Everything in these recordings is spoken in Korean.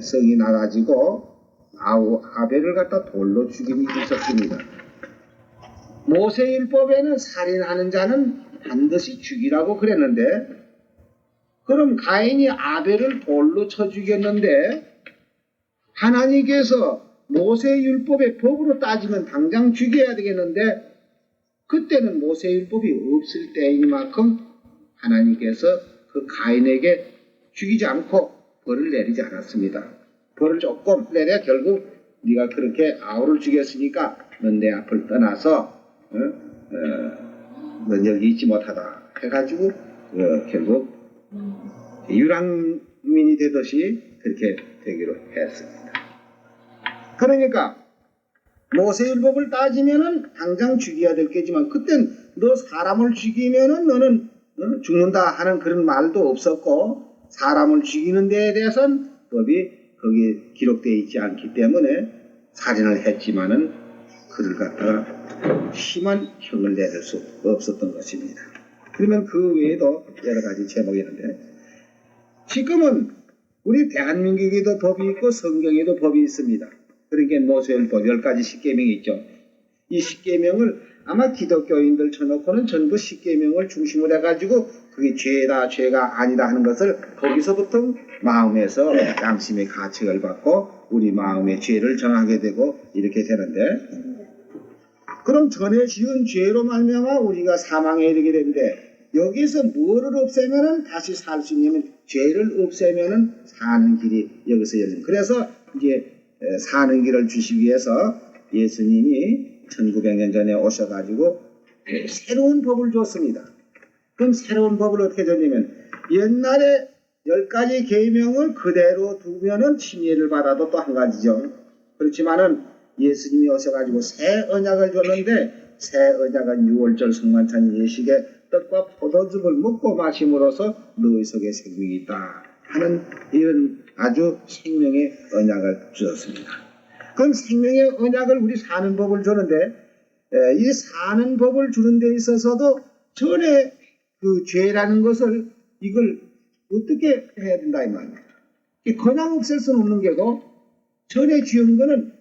성이 나가지고 아벨을 갖다 돌로 죽인 일이 있었습니다. 모세율법에는 살인하는 자는 반드시 죽이라고 그랬는데, 그럼 가인이 아벨을 돌로 쳐 죽였는데 하나님께서 모세율법의 법으로 따지면 당장 죽여야 되겠는데, 그때는 모세율법이 없을 때이니만큼 하나님께서 그 가인에게 죽이지 않고 벌을 내리지 않았습니다. 벌을 조금 내려 결국 네가 그렇게 아우를 죽였으니까 넌 내 앞을 떠나서 넌 여기 있지 못하다 해가지고 결국 유랑민이 되듯이 그렇게 되기로 했습니다. 그러니까 모세율법을 따지면은 당장 죽여야 될 게지만, 그땐 너 사람을 죽이면은 너는 죽는다 하는 그런 말도 없었고, 사람을 죽이는 데에 대해서는 법이 거기에 기록되어 있지 않기 때문에 살인을 했지만은 그를 갖다가 심한 형을 내릴 수 없었던 것입니다. 그러면 그 외에도 여러 가지 제목이 있는데, 지금은 우리 대한민국에도 법이 있고 성경에도 법이 있습니다. 그러니까 모세율법 10가지 십계명이 있죠. 이 십계명을 아마 기독교인들 쳐놓고는 전부 십계명을 중심으로 해가지고 그게 죄다 죄가 아니다 하는 것을 거기서부터 마음에서 양심의 가책을 받고 우리 마음의 죄를 정하게 되고 이렇게 되는데, 그럼 전에 지은 죄로 말미암아 우리가 사망에 이르게 되는데, 여기서 뭐를 없애면은 다시 살 수 있냐면 죄를 없애면은 사는 길이 여기서 열린. 그래서 이제 사는 길을 주시기 위해서 예수님이 1900년 전에 오셔가지고 새로운 법을 줬습니다. 그럼 새로운 법을 어떻게 줬냐면, 옛날에 10가지 계명을 그대로 두면은 침례를 받아도 또 한 가지죠. 그렇지만은 예수님이 오셔가지고 새 언약을 줬는데, 새 언약은 6월절 성만찬 예식에 떡과 포도즙을 먹고 마심으로써 너희 속에 생명이 있다 하는 이런 아주 생명의 언약을 주었습니다. 그럼 생명의 언약을 우리 사는 법을 주는데, 이 사는 법을 주는 데 있어서도 전에 그 죄라는 것을 이걸 어떻게 해야 된다 이 말이에요. 그냥 없앨 수는 없는 게고, 전에 지은 거는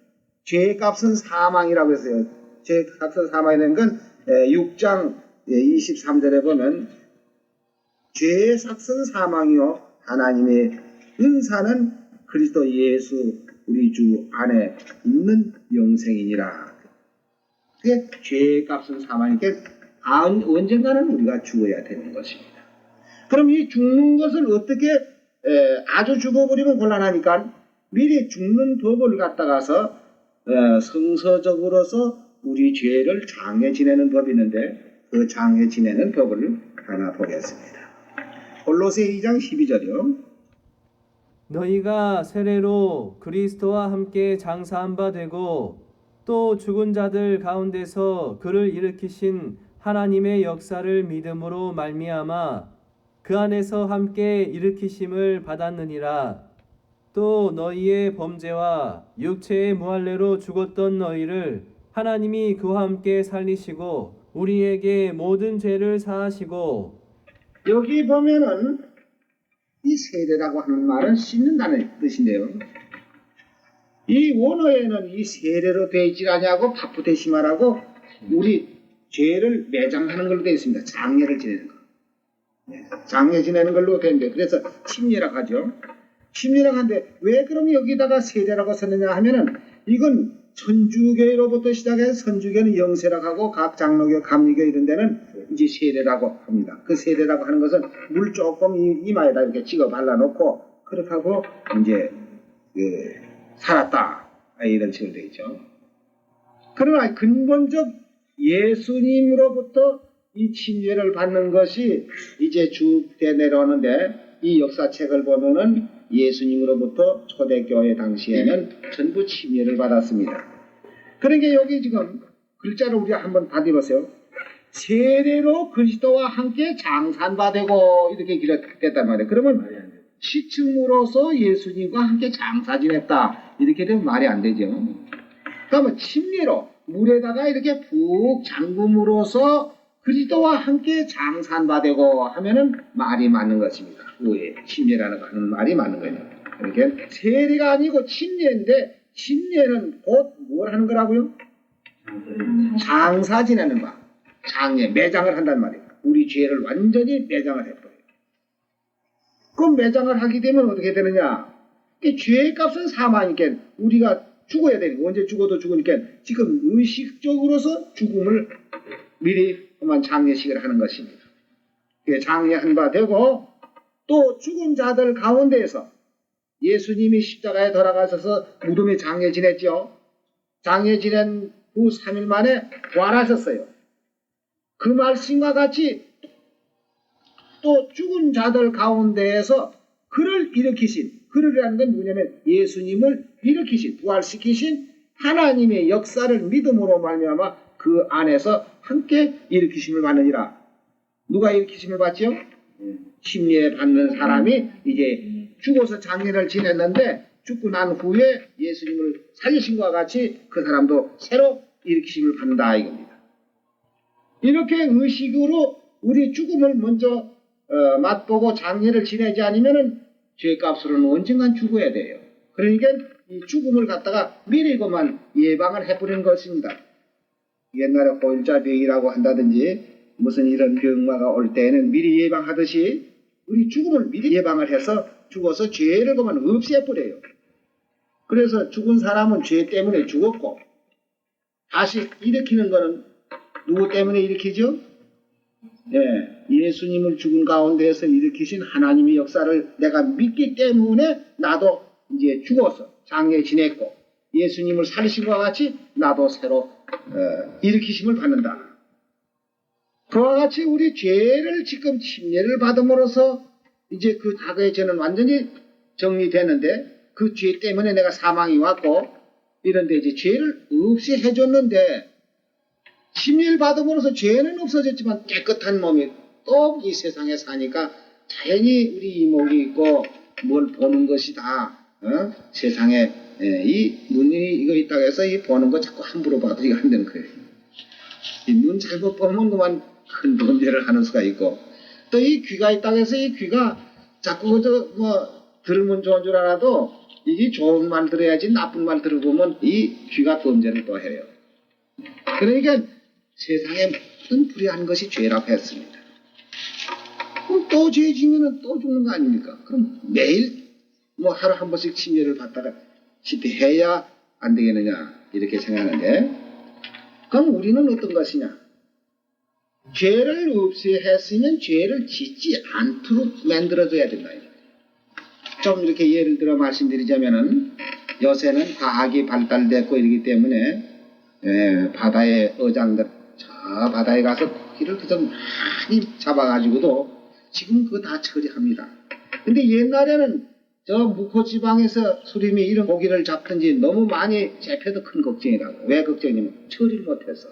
죄값은 사망이라고 했어요. 죄값은 사망이라는 건 6장 23절에 보면 죄의 삭은 사망이요 하나님의 은사는 그리스도 예수 우리 주 안에 있는 영생이니라. 그게 죄의 값은 사망이니까 언젠가는 우리가 죽어야 되는 것입니다. 그럼 이 죽는 것을 어떻게 아주 죽어버리면 곤란하니까 미리 죽는 법을 갖다가서 성서적으로서 우리 죄를 장해 지내는 법이 있는데, 그 장해 지내는 법을 하나 보겠습니다. 골로새 2장 12절이요. 너희가 세례로 그리스도와 함께 장사한 바 되고 또 죽은 자들 가운데서 그를 일으키신 하나님의 역사를 믿음으로 말미암아 그 안에서 함께 일으키심을 받았느니라. 또 너희의 범죄와 육체의 무할례로 죽었던 너희를 하나님이 그와 함께 살리시고 우리에게 모든 죄를 사하시고. 여기 보면은 이 세례라고 하는 말은 씻는다는 뜻인데요. 이 원어에는 이 세례로 되어 있지 않냐고 바프테시마라고 우리 죄를 매장하는 걸로 되어 있습니다. 장례를 지내는 거. 장례 지내는 걸로 되는데, 그래서 침례라고 하죠. 침례라고 하는데 왜 그럼 여기다가 세례라고 썼느냐 하면은, 이건 천주교로부터 시작해서 선주교는 영세라고 하고 각 장로교, 감리교 이런 데는 이제 세례라고 합니다. 그 세례라고 하는 것은 물 조금 이마에다 이렇게 찍어 발라놓고 그렇게 하고 이제 살았다 이런 식으로 되어 있죠. 그러나 근본적 예수님으로부터 이 침례를 받는 것이 이제 쭉 내려오는데, 이 역사책을 보면은 예수님으로부터 초대교회 당시에는 전부 침례를 받았습니다. 그러니까 여기 지금 글자를 우리가 한번 받아보세요. 세례로 그리스도와 함께 장사한바 되고 이렇게 기록됐단 말이에요. 그러면 시침으로서 예수님과 함께 장사 지냈다 이렇게 되면 말이 안 되죠. 그러면 침례로 물에다가 이렇게 푹 잠금으로써 그리스도와 함께 장사한바 되고 하면은 말이 맞는 것입니다. 왜 침례라는 말이 맞는 거예요. 그러니까 세례가 아니고 침례인데 침례는 곧 뭘 하는 거라고요? 장사 지내는 바. 장례, 매장을 한단 말이에요. 우리 죄를 완전히 매장을 해버려요. 그럼 매장을 하게 되면 어떻게 되느냐? 죄의 값은 사망이니까 우리가 죽어야 되니까 언제 죽어도 죽으니까 지금 의식적으로서 죽음을 미리 그만 장례식을 하는 것입니다. 장례한 바 되고 또 죽은 자들 가운데에서 예수님이 십자가에 돌아가셔서 무덤에 장례 지냈죠. 장례 지낸 후 3일 만에 부활하셨어요. 그 말씀과 같이 또 죽은 자들 가운데에서 그를 일으키신, 그를이라는 건 뭐냐면 예수님을 일으키신, 부활시키신 하나님의 역사를 믿음으로 말미암아 그 안에서 함께 일으키심을 받느니라. 누가 일으키심을 받죠? 침례 받는 사람이 이제 죽어서 장례를 지냈는데 죽고 난 후에 예수님을 살리신 것과 같이 그 사람도 새로 일으키심을 받는다 이겁니다. 이렇게 의식으로 우리 죽음을 먼저 맛보고 장례를 지내지 않으면은 죄값으로는 언젠간 죽어야 돼요. 그러니까 이 죽음을 갖다가 미리 그만 예방을 해버리는 것입니다. 옛날에 호일자병이라고 한다든지 무슨 이런 병마가 올 때에는 미리 예방하듯이 우리 죽음을 미리 예방을 해서 죽어서 죄를 그만 없애버려요. 그래서 죽은 사람은 죄 때문에 죽었고 다시 일으키는 거는 누구 때문에 일으키죠? 예수님을 죽은 가운데에서 일으키신 하나님의 역사를 내가 믿기 때문에 나도 이제 죽어서 장례 지냈고 예수님을 살리신 것과 같이 나도 새로 일으키심을 받는다. 그와 같이 우리 죄를 지금 침례를 받음으로써 이제 그 과거의 죄는 완전히 정리되는데 그 죄 때문에 내가 사망이 왔고 이런데 이제 죄를 없이 해줬는데 침례를 받음으로써 죄는 없어졌지만 깨끗한 몸이 또 이 세상에 사니까 자연히 우리 이목이 있고 뭘 보는 것이다. 세상에 이 눈이 이거 있다고 해서 이 보는 거 자꾸 함부로 봐도 이거 안 되는 거예요. 이 눈 잘못 보면 그만 큰 범죄를 하는 수가 있고 또 이 귀가 있다고 해서 이 귀가 자꾸 들으면 좋은 줄 알아도 이게 좋은 말 들어야지 나쁜 말 들어보면 이 귀가 범죄를 또 해요. 그러니까 세상에 모든 불의한 것이 죄라고 했습니다. 그럼 또 죄 지면은 또 죽는 거 아닙니까? 그럼 매일 하루 한 번씩 침례를 받다가 집회해야 안 되겠느냐 이렇게 생각하는데 그럼 우리는 어떤 것이냐? 죄를 없이 했으면 죄를 짓지 않도록 만들어줘야 된다. 좀 이렇게 예를 들어 말씀드리자면은 요새는 과학이 발달됐고 이러기 때문에 바다의 어장들 저 바다에 가서 고기를 그저 많이 잡아가지고도 지금 그거 다 처리합니다. 근데 옛날에는 저 묵호지방에서 수림이 이런 고기를 잡든지 너무 많이 잡혀도 큰 걱정이라고. 왜 걱정이냐면 처리를 못해서.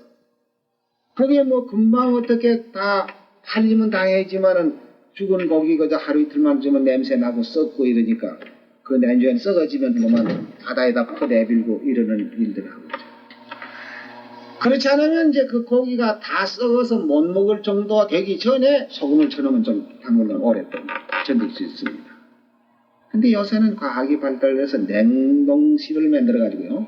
그게 금방 어떻게 다 팔리면 당해지만은 죽은 고기 그저 하루 이틀만 주면 냄새 나고 썩고 이러니까 그 냄새는 썩어지면 그만 바다에다 퍼내밀고 이러는 일들을 하고 있죠. 그렇지 않으면 이제 그 고기가 다 썩어서 못 먹을 정도 되기 전에 소금을 쳐놓으면 좀 당분간 오랫동안 견딜 수 있습니다. 근데 요새는 과학이 발달해서 냉동실을 만들어가지고요.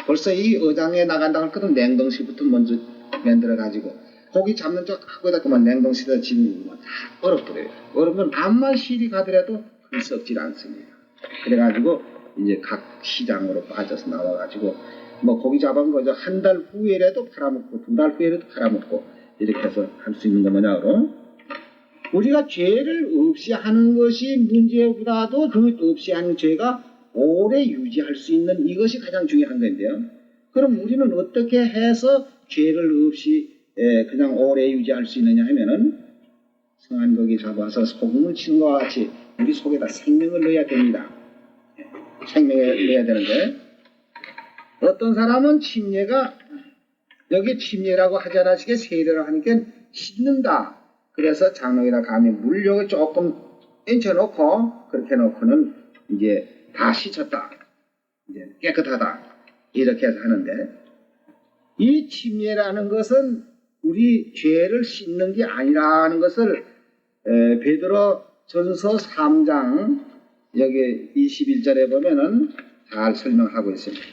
벌써 이 어장에 나간다고 할 것은 냉동실부터 먼저 만들어가지고 고기 잡는 쪽 거기다 그만 냉동실에다 집으면 다 얼어버려요. 얼으면 암만 실이 가더라도 썩질 않습니다. 그래가지고 이제 각 시장으로 빠져서 나와가지고 고기 잡은 거죠. 한 달 후에라도 팔아먹고 2달 후에라도 팔아먹고 이렇게 해서 할 수 있는 거 뭐냐고. 우리가 죄를 없이 하는 것이 문제보다도 그 없이 하는 죄가 오래 유지할 수 있는 이것이 가장 중요한 건데요. 그럼 우리는 어떻게 해서 죄를 없이 그냥 오래 유지할 수 있느냐 하면은 성한 고기 잡아서 소금을 치는 것과 같이 우리 속에다 생명을 넣어야 됩니다. 생명을 넣어야 되는데 어떤 사람은 침례가 여기 침례라고 하지 않으시게 세례를 하니까 씻는다. 그래서 장로이나 감히 물력을 조금 얹혀놓고 그렇게 놓고는 이제 다 씻었다. 이제 깨끗하다. 이렇게 해서 하는데 이 침례라는 것은 우리 죄를 씻는 게 아니라는 것을 베드로 전서 3장 여기 21절에 보면은 잘 설명하고 있습니다.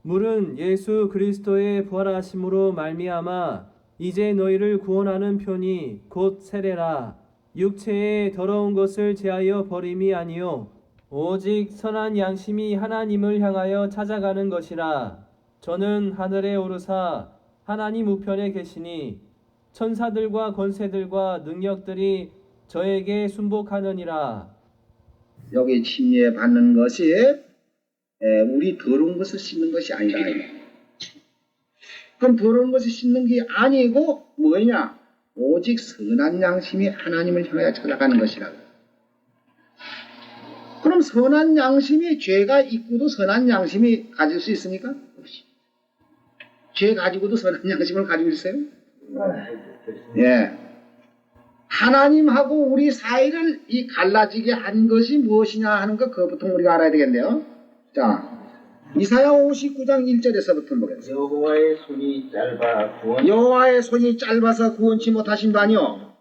물은 예수 그리스도의 부활하심으로 말미암아 이제 너희를 구원하는 편이 곧 세례라. 육체의 더러운 것을 제하여 버림이 아니요 오직 선한 양심이 하나님을 향하여 찾아가는 것이라. 저는 하늘에 오르사 하나님 우편에 계시니 천사들과 권세들과 능력들이 저에게 순복하느니라. 여기 침례 받는 것이 우리 더러운 것을 씻는 것이 아니다. 그럼 더러운 것을 씻는 게 아니고 뭐냐? 오직 선한 양심이 하나님을 향하여 찾아가는 것이라고. 그럼 선한 양심이 죄가 있고도 선한 양심이 가질 수 있습니까? 없이. 죄 가지고도 선한 양심을 가지고 있어요? 예. 하나님하고 우리 사이를 이 갈라지게 한 것이 무엇이냐 하는 것 그것부터 우리가 알아야 되겠네요. 자, 이사야 59장 1절에서부터 보겠습니다. 여호와의 손이 짧아서 구원치 못하심도 아니요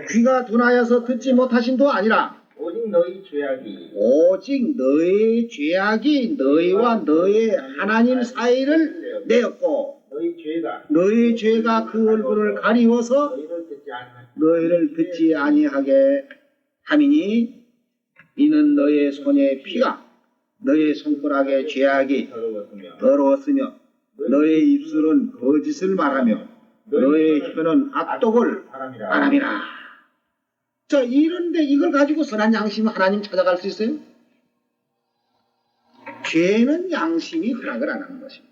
귀가 둔하여서 듣지 못하심도 아니라 오직 너의 죄악이 너희와 너의 하나님 사이를 내었고 너희 죄가 그 얼굴을 가리워서 너희를 듣지 아니하게 함이니 이는 너의 손의 피가 너의 손가락의 죄악이 더러웠으며 너의 입술은 거짓을 말하며 너의 혀는 악독을 바람이라. 자, 이런데 이걸 가지고 선한 양심 하나님 찾아갈 수 있어요? 죄는 양심이 허락을 안 하는 것입니다.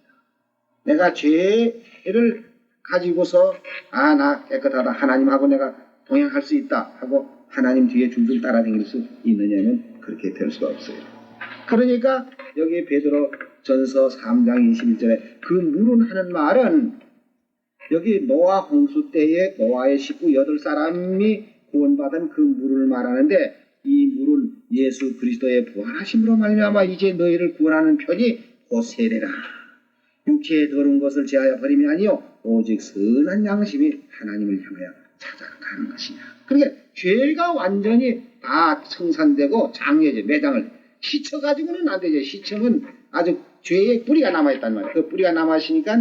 내가 죄를 가지고서 나 깨끗하다 하나님하고 내가 동행할 수 있다 하고 하나님 뒤에 줄줄 따라다닐 수 있느냐면 그렇게 될 수가 없어요. 그러니까 여기 베드로 전서 3장 21절에 그 물은 하는 말은 여기 노아 홍수 때에 노아의 식구 8사람이 구원받은 그 물을 말하는데 이 물은 예수 그리스도의 부활하심으로 말미암아 이제 너희를 구원하는 편이 곧 세례라. 육체의 더러운 것을 제하여 버림이 아니요 오직 선한 양심이 하나님을 향하여 찾아가는 것이냐. 그러니까 죄가 완전히 다 청산되고 장려제 매장을 씻어가지고는 안 되죠. 씻으면 아주 죄의 뿌리가 남아있단 말이에요. 그 뿌리가 남아있으니까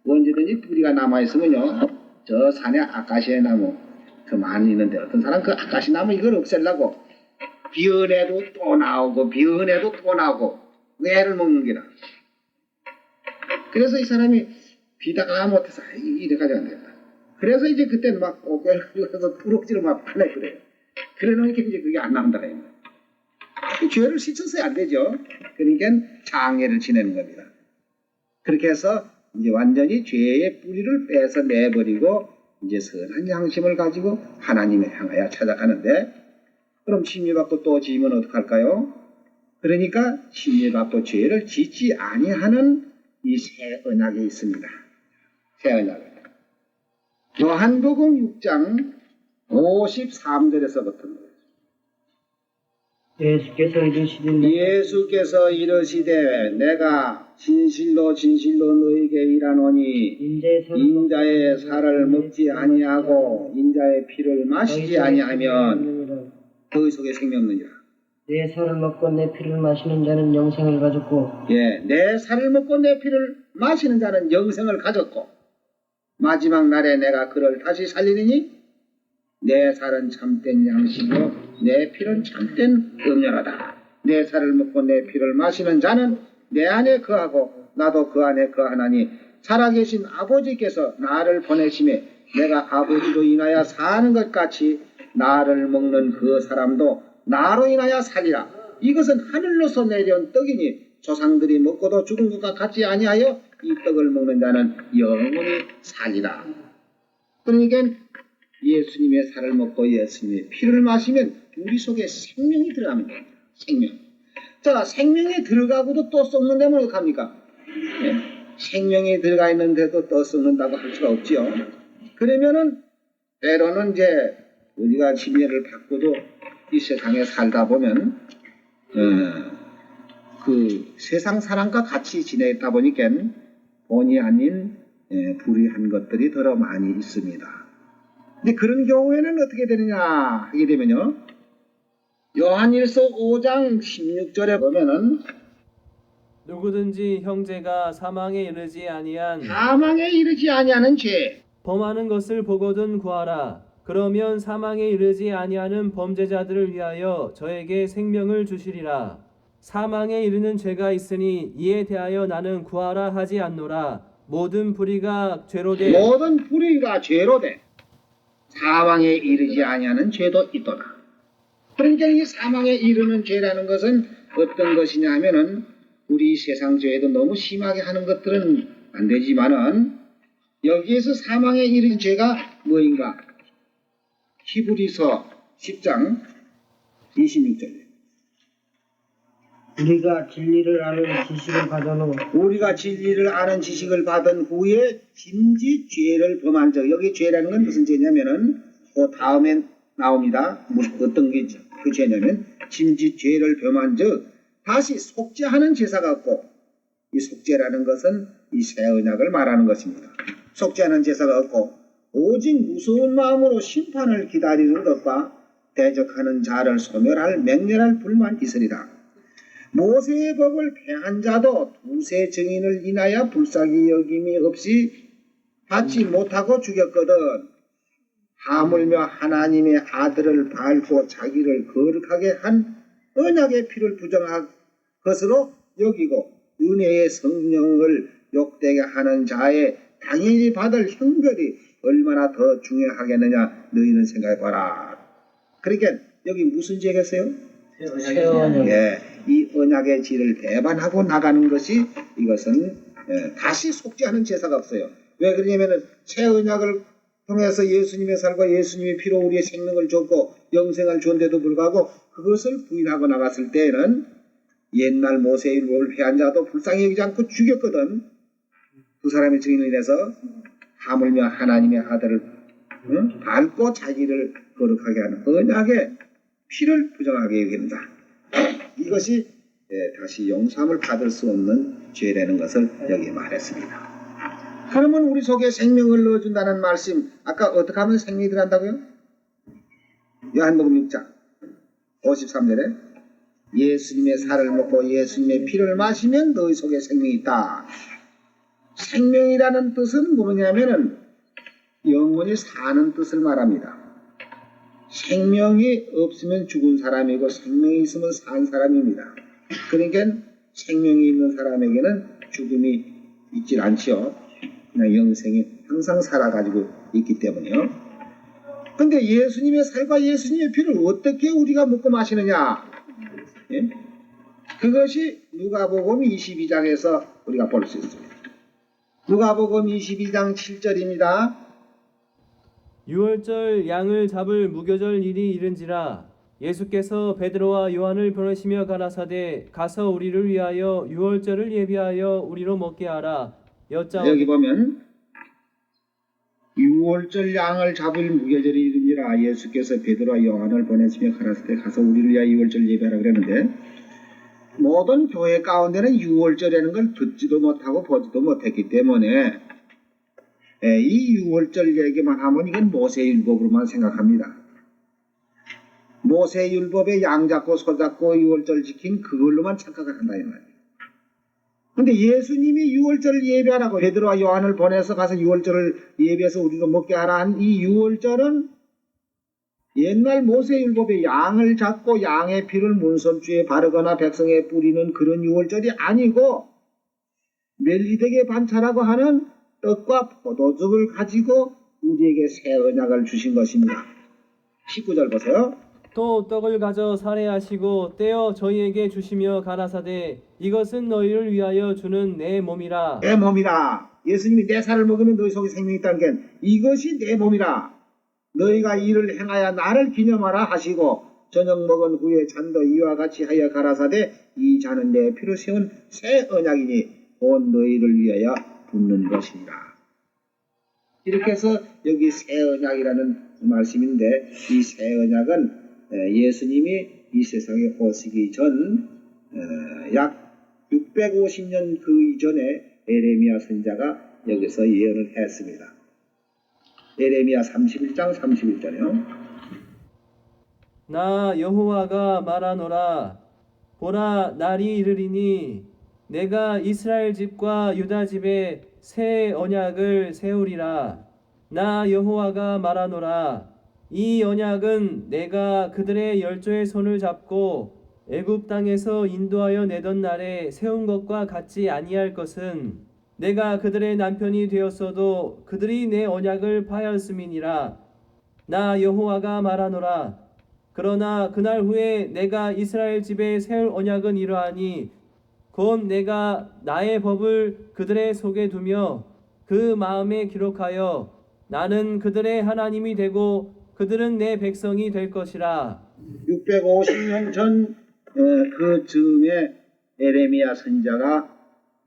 언제든지 뿌리가 남아있으면요 저 산에 아카시아 나무 그 많이 있는데 어떤 사람 그 아카시 나무 이걸 없애려고 비언해도 또 나오고 비언해도 또 나오고 애를 먹는 게라. 그래서 이 사람이 비다가 못해서 이래 가지고 안 된다. 그래서 이제 그때 막 오개를 가지고 부럭지를 막 파내 그래요. 그래 놓으니까 이제 그게 안 나온다. 죄를 씻어서야 안 되죠. 그러니까 장애를 지내는 겁니다. 그렇게 해서 이제 완전히 죄의 뿌리를 빼서 내버리고 이제 선한 양심을 가지고 하나님을 향하여 찾아가는데 그럼 침례받고 또 지으면 어떡할까요? 그러니까 침례받고 죄를 짓지 아니하는 이 새 언약이 있습니다. 새 언약. 요한복음 6장 53절에서부터 예수께서 이르시되 내가 진실로 너희에게 이르노니 인자의 살을 먹지 아니하고 인자의 피를 마시지 아니하면 너희 속에 생명 없느니라. 내 살을 먹고 내 피를 마시는 자는 영생을 가졌고 내 살을 먹고 내 피를 마시는 자는 영생을 가졌고 마지막 날에 내가 그를 다시 살리느니 내 살은 참된 양식이요 내 피는 참된 음료라다. 내 살을 먹고 내 피를 마시는 자는 내 안에 거하고 나도 그 안에 거하나니 살아계신 아버지께서 나를 보내심에 내가 아버지로 인하여 사는 것 같이 나를 먹는 그 사람도 나로 인하여 살리라. 이것은 하늘로서 내려온 떡이니 조상들이 먹고도 죽은 것과 같지 아니하여 이 떡을 먹는 자는 영원히 살리라. 그러니까 예수님의 살을 먹고 예수님의 피를 마시면 우리 속에 생명이 들어갑니다. 생명. 자, 생명이 들어가고도 또 썩는다면 어떡합니까? 생명이 들어가 있는데도 또 썩는다고 할 수가 없지요. 그러면은 때로는 이제 우리가 침례를 받고도 이 세상에 살다 보면 그 세상 사람과 같이 지내다 보니까 본의 아닌 불의한 것들이 더러 많이 있습니다. 근데 그런 경우에는 어떻게 되느냐 하게 되면요 요한일서 5장 16절에 보면은 누구든지 형제가 사망에 이르지 아니한 사망에 이르지 아니하는 죄, 범하는 것을 보거든 구하라. 그러면 사망에 이르지 아니하는 범죄자들을 위하여 저에게 생명을 주시리라. 사망에 이르는 죄가 있으니 이에 대하여 나는 구하라 하지 않노라. 모든 불의가 죄로 돼 모든 불의가 죄로 돼 사망에 이르지 아니하는 죄도 있도다. 그러니까 이 사망에 이르는 죄라는 것은 어떤 것이냐 하면은 우리 세상 죄에도 너무 심하게 하는 것들은 안 되지만은 여기에서 사망에 이르는 죄가 뭐인가? 히브리서 10장 26절. 우리가 진리를 아는 지식을 받은 후 우리가 진리를 아는 지식을 받은 후에 짐짓 죄를 범한 적. 여기 죄라는 건 무슨 죄냐면은 그 다음에 나옵니다. 무슨 어떤 게 그 죄냐면 짐짓 죄를 범한 적 다시 속죄하는 제사가 없고, 이 속죄라는 것은 이 새 언약을 말하는 것입니다. 속죄하는 제사가 없고 오직 무서운 마음으로 심판을 기다리는 것과 대적하는 자를 소멸할 맹렬할 불만 있으리라. 모세의 법을 폐한 자도 두세 증인을 인하여 불쌍히 여김이 없이 받지 못하고 죽였거든. 하물며 하나님의 아들을 밟고 자기를 거룩하게 한 언약의 피를 부정한 것으로 여기고 은혜의 성령을 욕되게 하는 자의 당연히 받을 형벌이 얼마나 더 중요하겠느냐 너희는 생각해봐라. 그러니까 여기 무슨 죄겠어요? 새 언약. 예, 이 언약의 질을 배반하고 나가는 것이 이것은 다시 속죄하는 제사가 없어요. 왜 그러냐면은 새 언약을 통해서 예수님의 살과 예수님의 피로 우리의 생명을 줬고 영생을 줬는데도 불구하고 그것을 부인하고 나갔을 때에는 옛날 모세의 율법을 폐한 자도 불쌍히 여기지 않고 죽였거든. 그 사람의 증인을 인해서 하물며 하나님의 아들을 밟고 자기를 거룩하게 하는 언약의 피를 부정하게 여긴다. 이것이 다시 용서함을 받을 수 없는 죄라는 것을 여기 말했습니다. 그러면 우리 속에 생명을 넣어준다는 말씀, 아까 어떻게 하면 생명이 들어간다고요? 요한복음 6장 53절에 예수님의 살을 먹고 예수님의 피를 마시면 너희 속에 생명이 있다. 생명이라는 뜻은 뭐냐면은 영원히 사는 뜻을 말합니다. 생명이 없으면 죽은 사람이고 생명이 있으면 산 사람입니다. 그러니까 생명이 있는 사람에게는 죽음이 있질 않지요. 그냥 영생이 항상 살아가지고 있기 때문에요. 근데 예수님의 살과 예수님의 피를 어떻게 우리가 먹고 마시느냐? 예? 그것이 누가복음 22장에서 우리가 볼 수 있습니다. 누가복음 22장 7절입니다. 유월절 양을 잡을 무교절 일이 이른지라 예수께서 베드로와 요한을 보내시며 가라사대 가서 우리를 위하여 유월절을 예비하여 우리로 먹게 하라. 여짜오되 여기 보면 6월절 양을 잡을 무교절이 이른지라 예수께서 베드로와 요한을 보내시며 가라사대 가서 우리를 위하여 6월절 예비하라 그랬는데 모든 교회 가운데는 6월절이라는 걸 듣지도 못하고 보지도 못했기 때문에 이 6월절 얘기만 하면 이건 모세율법으로만 생각합니다. 모세율법에 양 잡고 소 잡고 6월절 지킨 그걸로만 착각을 한다 이 말이에요. 근데 예수님이 6월절을 예배하라고 베드로와 요한을 보내서 가서 6월절을 예배해서 우리로 먹게 하라 한 이 6월절은 옛날 모세율법에 양을 잡고 양의 피를 문설주에 바르거나 백성에 뿌리는 그런 6월절이 아니고 멜기덱의 반차라고 하는 떡과 포도즙을 가지고 우리에게 새 언약을 주신 것입니다. 19절 보세요. 또 떡을 가져 살해하시고 떼어 저희에게 주시며 가라사대 이것은 너희를 위하여 주는 내 몸이라. 내 몸이라. 예수님이 내 살을 먹으면 너희 속에 생명이 있다는 게 이것이 내 몸이라. 너희가 이를 행하여 나를 기념하라 하시고 저녁 먹은 후에 잔도 이와 같이 하여 가라사대 이 잔은 내 피로 세운 새 언약이니 온 너희를 위하여 붓는 것이니라. 이렇게 해서 여기 새 언약이라는 말씀인데 이 새 언약은 예수님이 이 세상에 오시기 전 약 650년 그 이전에 에레미야 선지자가 여기서 예언을 했습니다. 에레미야 31장 31절이요. 나 여호와가 말하노라. 보라, 날이 이르리니 내가 이스라엘 집과 유다 집에 새 언약을 세우리라. 나 여호와가 말하노라. 이 언약은 내가 그들의 열조의 손을 잡고 애굽 땅에서 인도하여 내던 날에 세운 것과 같지 아니할 것은 내가 그들의 남편이 되었어도 그들이 내 언약을 파하였음이니라. 나 여호와가 말하노라. 그러나 그날 후에 내가 이스라엘 집에 세울 언약은 이러하니 곧 내가 나의 법을 그들의 속에 두며 그 마음에 기록하여 나는 그들의 하나님이 되고 그들은 내 백성이 될 것이라. 650년 전 그 즈음에 에레미야 선지자가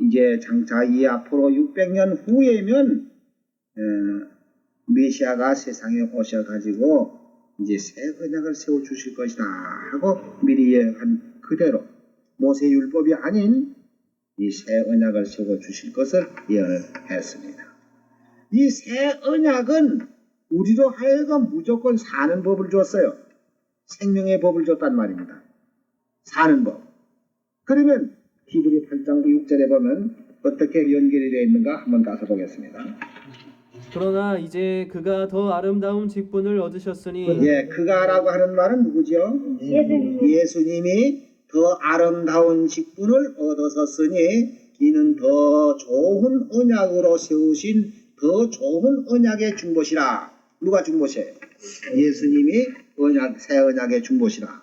이제 장차 이 앞으로 600년 후에면 메시아가 세상에 오셔가지고 이제 새 언약을 세워 주실 것이다 하고 미리 예언한 그대로 모세율법이 아닌 이 새 언약을 세워 주실 것을 예언했습니다. 이 새 언약은 우리로 하여금 무조건 사는 법을 줬어요. 생명의 법을 줬단 말입니다. 사는 법. 그러면 히브리 8장 6절에 보면 어떻게 연결이 되어 있는가 한번 가서 보겠습니다. 그러나 이제 그가 더 아름다운 직분을 얻으셨으니 예, 그가라고 하는 말은 누구죠? 예수님이 더 아름다운 직분을 얻으셨으니 이는 더 좋은 언약으로 세우신 더 좋은 언약의 중보시라. 누가 중보시에요? 예수님이 새 언약의 중보시라.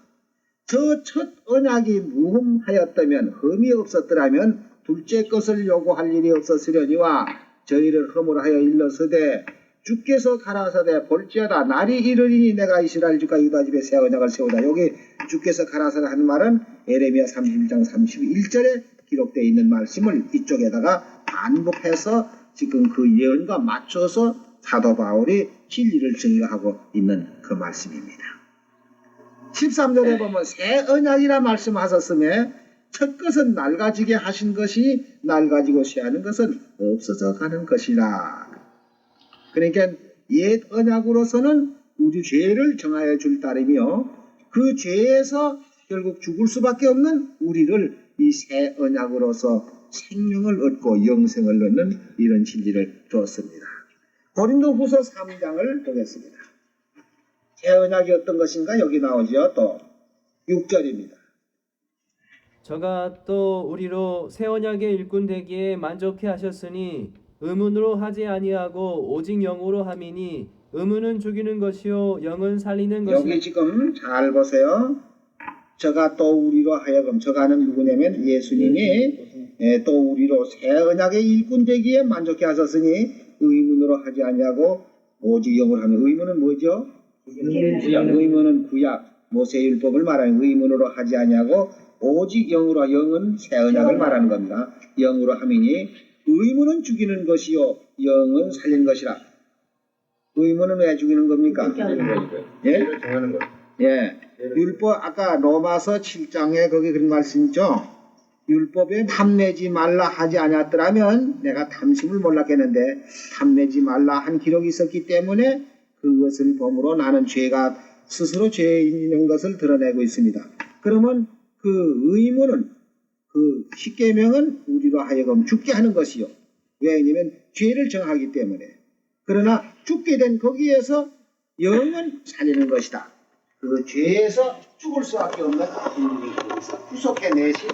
저 첫 언약이 무흠하였다면 흠이 없었더라면 둘째 것을 요구할 일이 없었으려니와 저희를 흠으로 하여 일러서되 주께서 가라사대 볼지어다 날이 이르리니 내가 이스라엘 집과 유다 집에 새 언약을 세우다. 여기 주께서 가라사대 하는 말은 에레미야 31장 31절에 기록되어 있는 말씀을 이쪽에다가 반복해서 지금 그 예언과 맞춰서 사도 바울이 진리를 증거하고 있는 그 말씀입니다. 13절에 보면 새 언약이라 말씀하셨음에 첫 것은 낡아지게 하신 것이 낡아지고 쇠하는 것은 없어져 가는 것이라. 그러니까 옛 언약으로서는 우리 죄를 정하여 줄 따름이요 그 죄에서 결국 죽을 수밖에 없는 우리를 이 새 언약으로서 생명을 얻고 영생을 얻는 이런 진리를 주었습니다. 고린도후서 3장을 보겠습니다. 새 언약이 어떤 것인가 여기 나오죠. 또 6절입니다. 저가 또 우리로 새 언약의 일꾼 되기에 만족해 하셨으니 의문으로 하지 아니하고 오직 영으로 함이니 의문은 죽이는 것이요 영은 살리는 것이라. 여기 지금 잘 보세요. 저가 또 우리로 하여금 저가는 누구냐면 예수님이 또 우리로 새 언약의 일꾼 되기에 만족해 하셨으니 의문으로 하지 아니하고 오직 영으로 하면 의문은 뭐죠? 의문은 구약 모세율법을 말하는 의문으로 하지 아니하고 오직 영으로 영은 새 언약을 말하는 겁니다. 영으로 함이니 의문은 죽이는 것이요 영은 살리는 것이라. 의문은 왜 죽이는 겁니까? 예? 예. 율법 아까 로마서 7장에 거기 그런 말씀 있죠. 율법에 탐내지 말라 하지 않았더라면 내가 탐심을 몰랐겠는데 탐내지 말라 한 기록이 있었기 때문에 그것을 범으로 나는 죄가 스스로 죄인 있는 것을 드러내고 있습니다. 그러면 그 의문은 그 십계명은 우리로 하여금 죽게 하는 것이요. 왜냐하면 죄를 정하기 때문에. 그러나 죽게 된 거기에서 영은 살리는 것이다. 그 죄에서 죽을 수밖에 없는 인물이 거기서 구속해내신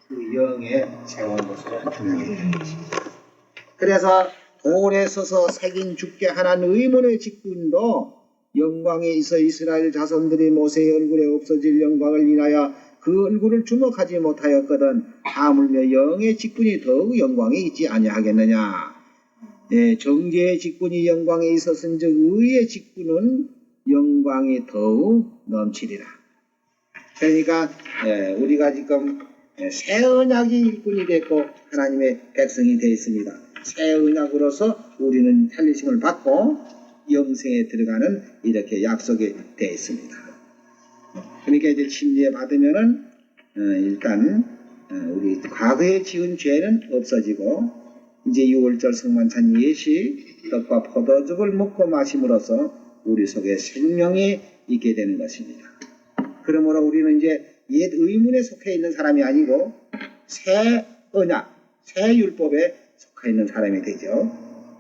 그 영에 세운 것으로 중요하게 되는 것입니다. 그래서 돌에 서서 새긴 죽게 하는 의문의 직분도 영광에 있어 이스라엘 자손들이 모세의 얼굴에 없어질 영광을 인하여 그 얼굴을 주목하지 못하였거든 하물며 영의 직분이 더욱 영광에 있지 아니하겠느냐. 네, 정죄의 직분이 영광에 있었은즉 의의 직분은 영광이 더욱 넘치리라. 그러니까 우리가 지금 새 언약이 일꾼이 됐고 하나님의 백성이 되어 있습니다. 새 언약으로서 우리는 살리심을 받고 영생에 들어가는 이렇게 약속이 되어 있습니다. 그러니까 이제 침례 받으면은 일단 우리 과거에 지은 죄는 없어지고 이제 6월절 성만찬 예식 떡과 포도즙을 먹고 마심으로써 우리 속에 생명이 있게 되는 것입니다. 그러므로 우리는 이제 옛 의문에 속해 있는 사람이 아니고 새 언약, 새 율법에 속해 있는 사람이 되죠.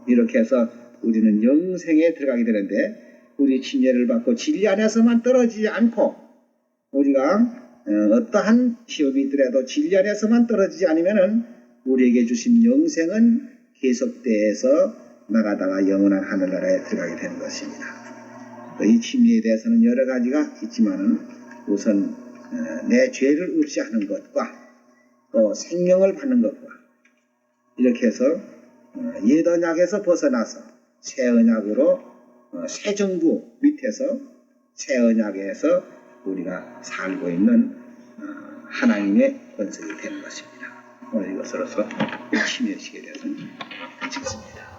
이렇게 해서 우리는 영생에 들어가게 되는데 우리 침례를 받고 진리 안에서만 떨어지지 않고 우리가 어떠한 시험이 있더라도 진리 안에서만 떨어지지 않으면은 우리에게 주신 영생은 계속돼서 나가다가 영원한 하늘나라에 들어가게 되는 것입니다. 이 침례에 대해서는 여러 가지가 있지만은 우선 내 죄를 없이 하는 것과 또 생명을 받는 것과 이렇게 해서 옛 언약에서 벗어나서 새 언약으로 새 정부 밑에서 새 언약에서 우리가 살고 있는 하나님의 권속이 되는 것입니다. 오늘 이것으로서 침례식에 대해서는 마치겠습니다.